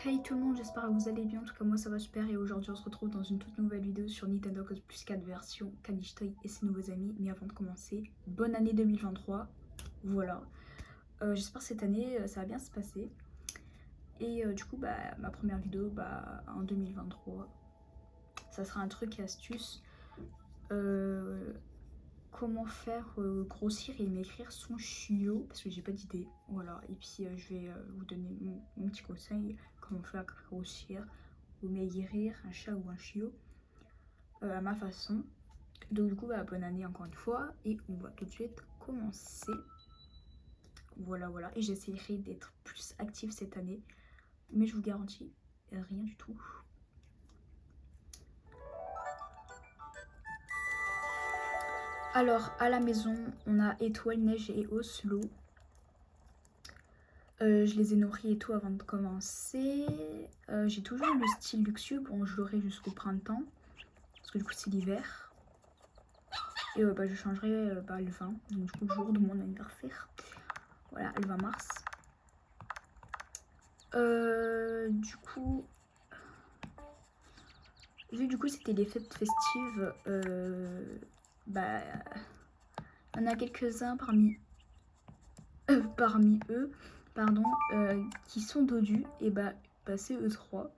Hey tout le monde, j'espère que vous allez bien, en tout cas moi ça va super et aujourd'hui on se retrouve dans une toute nouvelle vidéo sur Nintendo Code Plus 4 version Kadishtoy et ses nouveaux amis. Mais avant de commencer, bonne année 2023, voilà. J'espère que cette année ça va bien se passer. Et du coup ma première vidéo en 2023, ça sera un truc et astuce. Comment faire grossir et maigrir son chiot parce que j'ai pas d'idée, voilà. Et puis je vais vous donner mon petit conseil, comment faire grossir ou maigrir un chat ou un chiot à ma façon. Donc du coup bonne année encore une fois et on va tout de suite commencer. Voilà, et j'essaierai d'être plus active cette année, mais je vous garantis rien du tout. Alors à la maison on a Étoile, Neige et Oslo. Je les ai nourris et tout avant de commencer. J'ai toujours le style luxueux, bon je l'aurai jusqu'au printemps, parce que du coup c'est l'hiver. Et je changerai le 20, donc du coup le jour de mon anniversaire. Voilà, le 20 mars. Du coup, vu du coup c'était les fêtes festives, il y en a quelques-uns parmi eux, pardon, qui sont dodus, et c'est eux trois.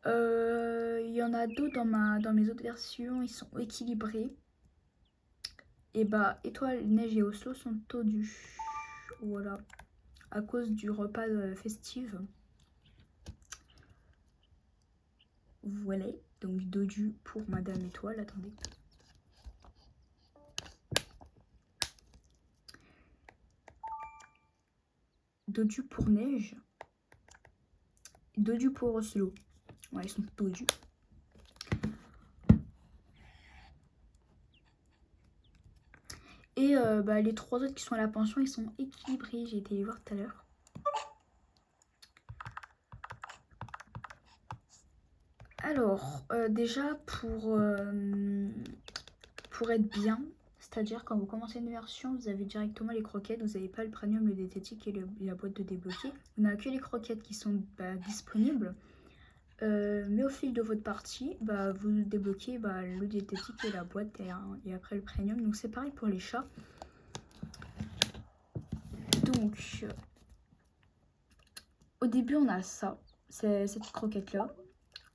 Il y en a d'autres dans mes autres versions, ils sont équilibrés. Et Étoile, Neige et Oslo sont todus. Voilà, à cause du repas festif. Voilà, donc dodu pour Madame Étoile, attendez. Dodu pour Neige. Dodu pour Oslo. Ouais, ils sont dodus. Et les trois autres qui sont à la pension, ils sont équilibrés. J'ai été les voir tout à l'heure. Alors, déjà pour être bien, c'est-à-dire quand vous commencez une version, vous avez directement les croquettes, vous n'avez pas le premium, le diététique et la boîte de débloquer. On n'a que les croquettes qui sont disponibles. Mais au fil de votre partie, vous débloquez le diététique et la boîte et après le premium. Donc c'est pareil pour les chats. Donc au début on a ça, c'est cette croquette là.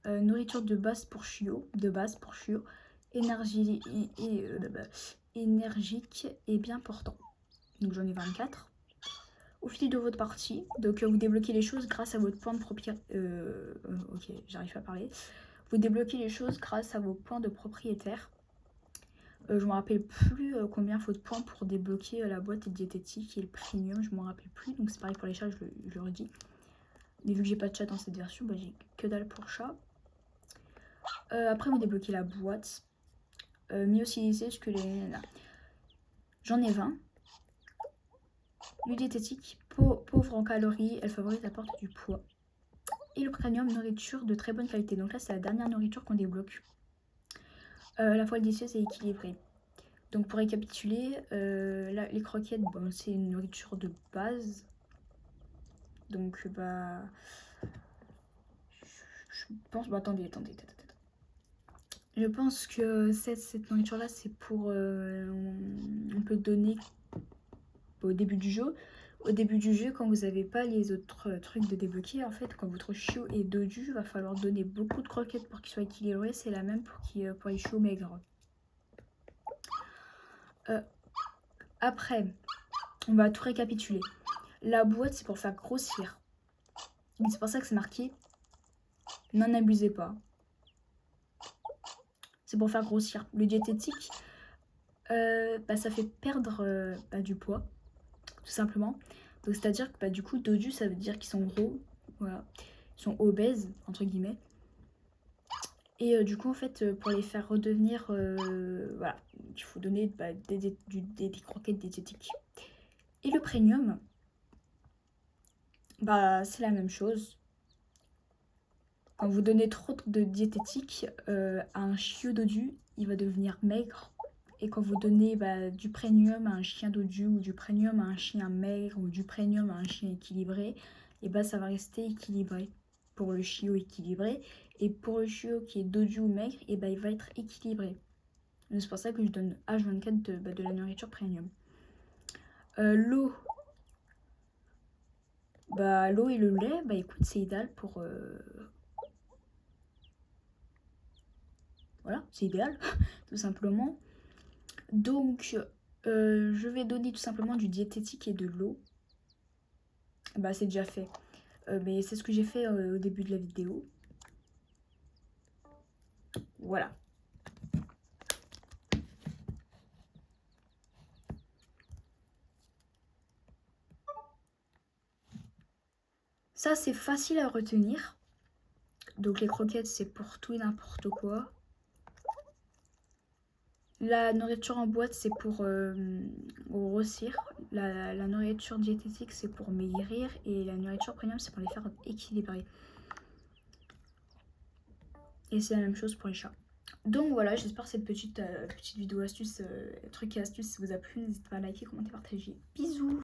Nourriture de base pour chiot, énergique et bien portant. Donc j'en ai 24. Au fil de votre partie, donc vous débloquez les choses grâce à votre point de propriétaire. Ok, j'arrive pas à parler. Vous débloquez les choses grâce à vos points de propriétaire. Je me rappelle plus combien il faut de points pour débloquer la boîte diététique et le premium, je m'en rappelle plus. Donc c'est pareil pour les chats, je le redis. Mais vu que j'ai pas de chat dans cette version, j'ai que dalle pour chat. Après vous débloquez la boîte. Myociliser, ce que les... J'en ai 20. Le diététique, pauvre en calories, elle favorise la perte du poids. Et le premium, nourriture de très bonne qualité. Donc là, c'est la dernière nourriture qu'on débloque. La poêle délicieuse est équilibrée. Donc pour récapituler, là, les croquettes, c'est une nourriture de base. Donc je pense... attendez. Je pense que cette nourriture-là, c'est pour... on peut donner au début du jeu. Au début du jeu, quand vous n'avez pas les autres trucs de débloquer, en fait, quand votre chiot est dodu, il va falloir donner beaucoup de croquettes pour qu'il soit équilibré. C'est la même pour les chiots maigres. Après, on va tout récapituler. La boîte, c'est pour faire grossir. C'est pour ça que c'est marqué « N'en abusez pas ». C'est pour faire grossir. Le diététique, ça fait perdre du poids, tout simplement. Donc c'est-à-dire que du coup, dodu, ça veut dire qu'ils sont gros, voilà. Ils sont obèses, entre guillemets. Et du coup, en fait, pour les faire redevenir, voilà, il faut donner des croquettes diététiques. Et le premium, c'est la même chose. Quand vous donnez trop de diététique à un chiot dodu, il va devenir maigre Et quand vous donnez du premium à un chien dodu ou du premium à un chien maigre ou du premium à un chien équilibré, et ça va rester équilibré pour le chiot équilibré. Et pour le chiot qui est dodu ou maigre, il va être équilibré. C'est pour ça que je donne H24 de la nourriture premium. L'eau. L'eau et le lait, écoute, c'est idéal pour... Voilà, c'est idéal, tout simplement. Donc, je vais donner tout simplement du diététique et de l'eau. C'est déjà fait. Mais c'est ce que j'ai fait au début de la vidéo. Voilà. Ça, c'est facile à retenir. Donc, les croquettes, c'est pour tout et n'importe quoi. La nourriture en boîte, c'est pour grossir. La nourriture diététique, c'est pour maigrir. Et la nourriture premium, c'est pour les faire équilibrer. Et c'est la même chose pour les chats. Donc voilà, j'espère que cette petite vidéo astuce, truc et astuce vous a plu. N'hésitez pas à liker, commenter, partager. Bisous!